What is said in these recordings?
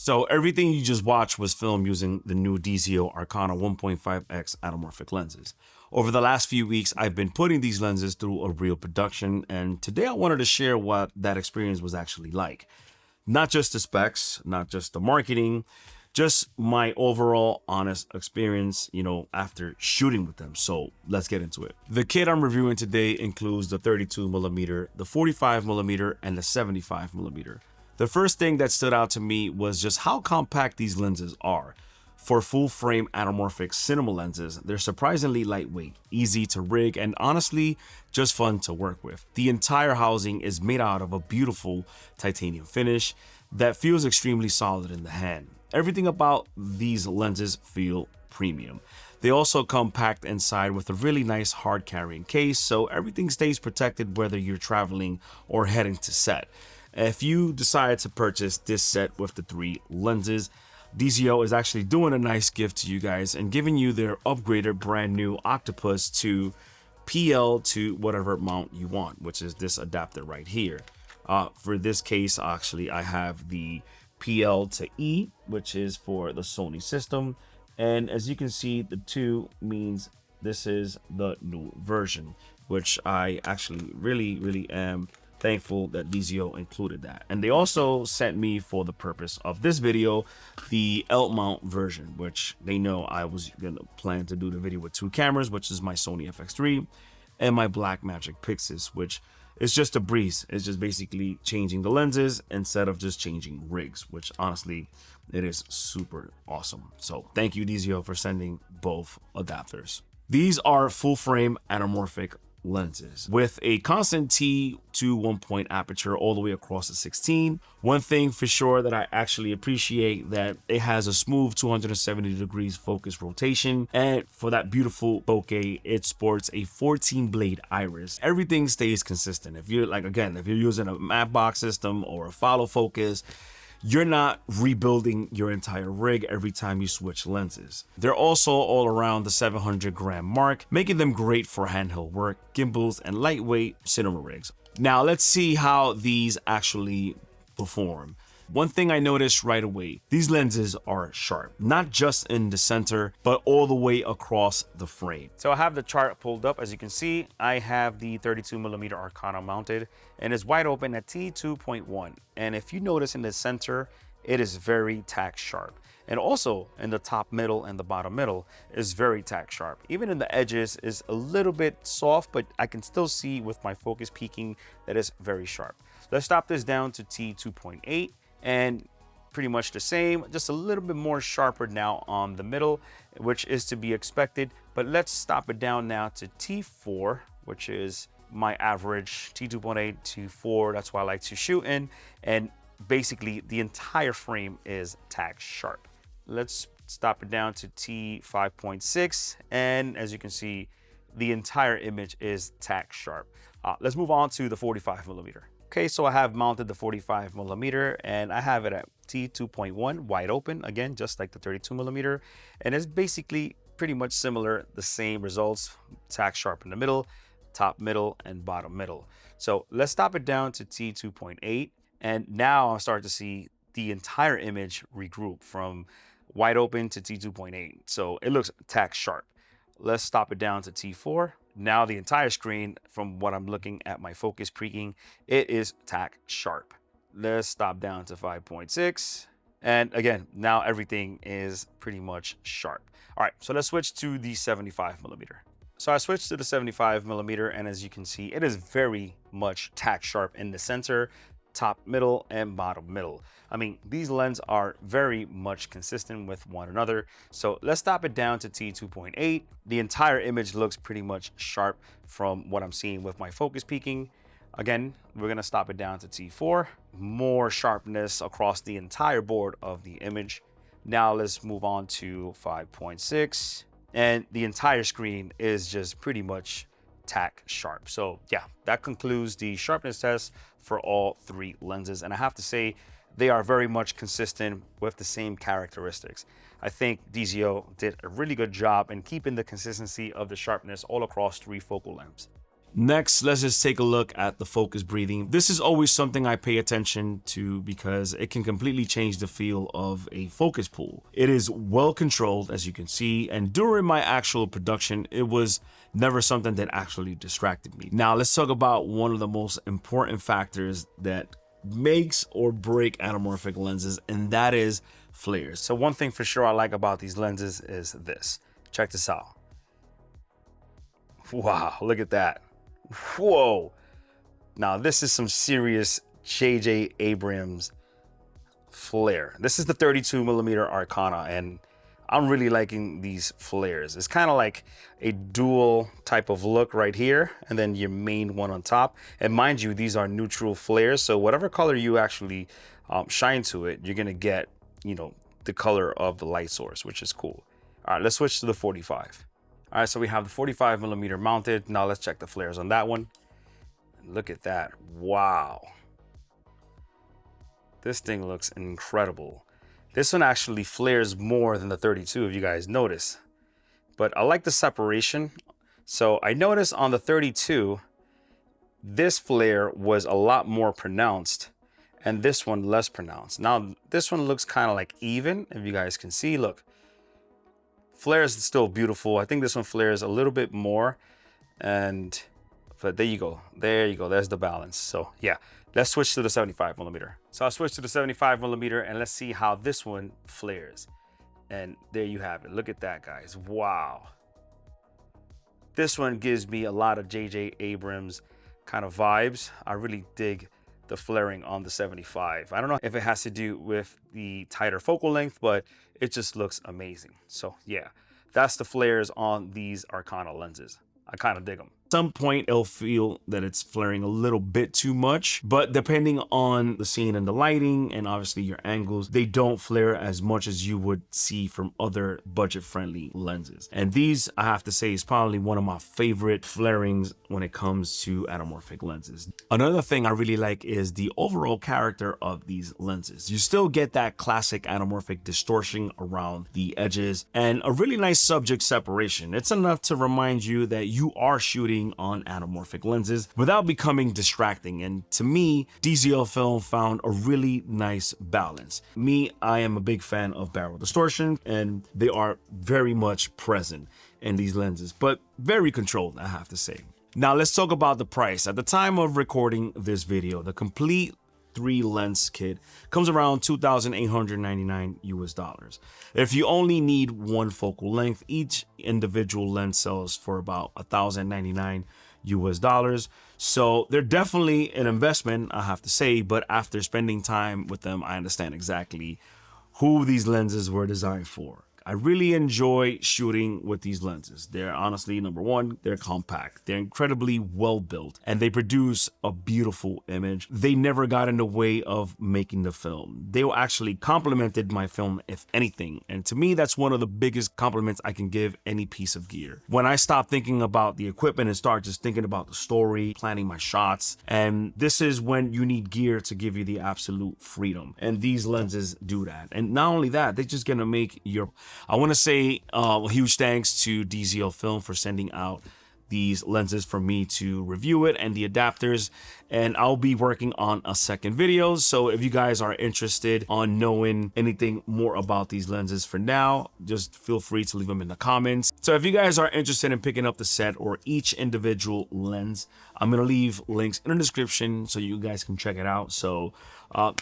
So everything you just watched was filmed using the new DZO Arcana 1.5x anamorphic lenses. Over the last few weeks, I've been putting these lenses through a real production, and today I wanted to share what that experience was actually like. Not just the specs, not just the marketing, just my overall honest experience, after shooting with them. So let's get into it. The kit I'm reviewing today includes the 32mm, the 45mm, and the 75mm. The first thing that stood out to me was just how compact these lenses are. For full-frame anamorphic cinema lenses, they're surprisingly lightweight, easy to rig, and honestly, just fun to work with. The entire housing is made out of a beautiful titanium finish that feels extremely solid in the hand. Everything about these lenses feel premium. They also come packed inside with a really nice hard carrying case, so everything stays protected whether you're traveling or heading to set. If you decide to purchase this set with the 3 lenses, DZO is actually doing a nice gift to you guys and giving you their upgraded brand new Octopus to PL to whatever mount you want, which is this adapter right here. For this case, actually, I have the PL to E, which is for the Sony system. And as you can see, the 2 means this is the new version, which I actually really am thankful that DZO included that. And they also sent me, for the purpose of this video, the L mount version, which they know I was gonna plan to do the video with 2 cameras, which is my Sony FX3 and my Blackmagic Pixis, which is just a breeze. It's just basically changing the lenses instead of just changing rigs, which honestly, it is super awesome. So thank you, DZO, for sending both adapters. These are full frame anamorphic lenses with a constant T to 1 aperture all the way across the 16. One thing for sure that I actually appreciate, that it has a smooth 270 degrees focus rotation, and for that beautiful bokeh, it sports a 14 blade iris. Everything stays consistent. If you're if you're using a matte box system or a follow focus, you're not rebuilding your entire rig every time you switch lenses. They're also all around the 700 gram mark, making them great for handheld work, gimbals, and lightweight cinema rigs. Now let's see how these actually perform. One thing I noticed right away, these lenses are sharp, not just in the center, but all the way across the frame. So I have the chart pulled up. As you can see, I have the 32mm Arcana mounted, and it's wide open at T2.1. And if you notice in the center, it is very tack sharp. And also in the top middle and the bottom middle is very tack sharp. Even in the edges is a little bit soft, but I can still see with my focus peaking that is very sharp. Let's stop this down to T2.8. And pretty much the same, just a little bit more sharper now on the middle, which is to be expected. But let's stop it down now to T4, which is my average. T2.8 to 4, that's what I like to shoot in. And basically the entire frame is tack sharp. Let's stop it down to T5.6, and as you can see, the entire image is tack sharp. Let's move on to the 45mm. Okay, so I have mounted the 45mm and I have it at T2.1 wide open, again, just like the 32mm. And it's basically pretty much similar, the same results, tack sharp in the middle, top middle, and bottom middle. So let's stop it down to T2.8. And now I'm starting to see the entire image regroup from wide open to T2.8. So it looks tack sharp. Let's stop it down to T4. Now the entire screen, from what I'm looking at my focus peaking, it is tack sharp. Let's stop down to 5.6. And again, now everything is pretty much sharp. All right, so let's switch to the 75mm. So I switched to the 75mm, and as you can see, it is very much tack sharp in the center, top middle, and bottom middle. I mean, these lenses are very much consistent with one another. So let's stop it down to T2.8. The entire image looks pretty much sharp from what I'm seeing with my focus peaking. Again, we're gonna stop it down to T4. More sharpness across the entire board of the image. Now let's move on to 5.6. And the entire screen is just pretty much tack sharp. So yeah, that concludes the sharpness test for all 3 lenses. And I have to say, they are very much consistent with the same characteristics. I think DZO did a really good job in keeping the consistency of the sharpness all across 3 focal lengths. Next, let's just take a look at the focus breathing. This is always something I pay attention to because it can completely change the feel of a focus pull. It is well controlled, as you can see, and during my actual production, it was never something that actually distracted me. Now, let's talk about one of the most important factors that makes or break anamorphic lenses, and that is flares. So one thing for sure I like about these lenses is this. Check this out. Wow, look at that. Whoa. Now this is some serious J.J. Abrams flare. This is the 32mm Arcana, and I'm really liking these flares. It's kind of like a dual type of look right here, and then your main one on top. And mind you, these are neutral flares, so whatever color you actually shine to it, you're gonna get, you know, the color of the light source, which is cool. All right, let's switch to the 45. All right, so we have the 45mm mounted. Now let's check the flares on that one. Look at that, wow. This thing looks incredible. This one actually flares more than the 32, if you guys notice. But I like the separation. So I noticed on the 32, this flare was a lot more pronounced and this one less pronounced. Now this one looks kind of like even, if you guys can see, look. Flare is still beautiful. I think this one flares a little bit more, but there you go. There you go. There's the balance. So yeah, let's switch to the 75mm. So I'll switch to the 75mm and let's see how this one flares. And there you have it. Look at that, guys. Wow. This one gives me a lot of J.J. Abrams kind of vibes. I really dig the flaring on the 75. I don't know if it has to do with the tighter focal length, but it just looks amazing. So yeah, that's the flares on these Arcana lenses. I kind of dig them. At some point it'll feel that it's flaring a little bit too much, but depending on the scene and the lighting and obviously your angles, they don't flare as much as you would see from other budget-friendly lenses. And these, I have to say, is probably one of my favorite flarings when it comes to anamorphic lenses. Another thing I really like is the overall character of these lenses. You still get that classic anamorphic distortion around the edges and a really nice subject separation. It's enough to remind you that you are shooting on anamorphic lenses without becoming distracting. And to me, DZOFILM found a really nice balance. Me, I am a big fan of barrel distortion, and they are very much present in these lenses, but very controlled, I have to say. Now let's talk about the price. At the time of recording this video, the complete 3-lens kit comes around $2,899 US. If you only need one focal length, each individual lens sells for about $1,099 US. So they're definitely an investment, I have to say, but after spending time with them, I understand exactly who these lenses were designed for. I really enjoy shooting with these lenses. They're honestly, number one, they're compact. They're incredibly well built and they produce a beautiful image. They never got in the way of making the film. They actually complemented my film, if anything. And to me, that's one of the biggest compliments I can give any piece of gear. When I stop thinking about the equipment and start just thinking about the story, planning my shots, and this is when you need gear to give you the absolute freedom. And these lenses do that. And not only that, they're just gonna make your... I want to say a huge thanks to DZOFILM for sending out these lenses for me to review it and the adapters, and I'll be working on a second video. So if you guys are interested on knowing anything more about these lenses for now, just feel free to leave them in the comments. So if you guys are interested in picking up the set or each individual lens, I'm gonna leave links in the description so you guys can check it out. So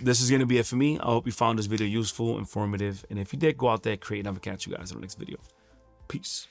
this is gonna be it for me. I hope you found this video useful, informative, and if you did, go out there, create, and I'm gonna catch you guys in the next video. Peace.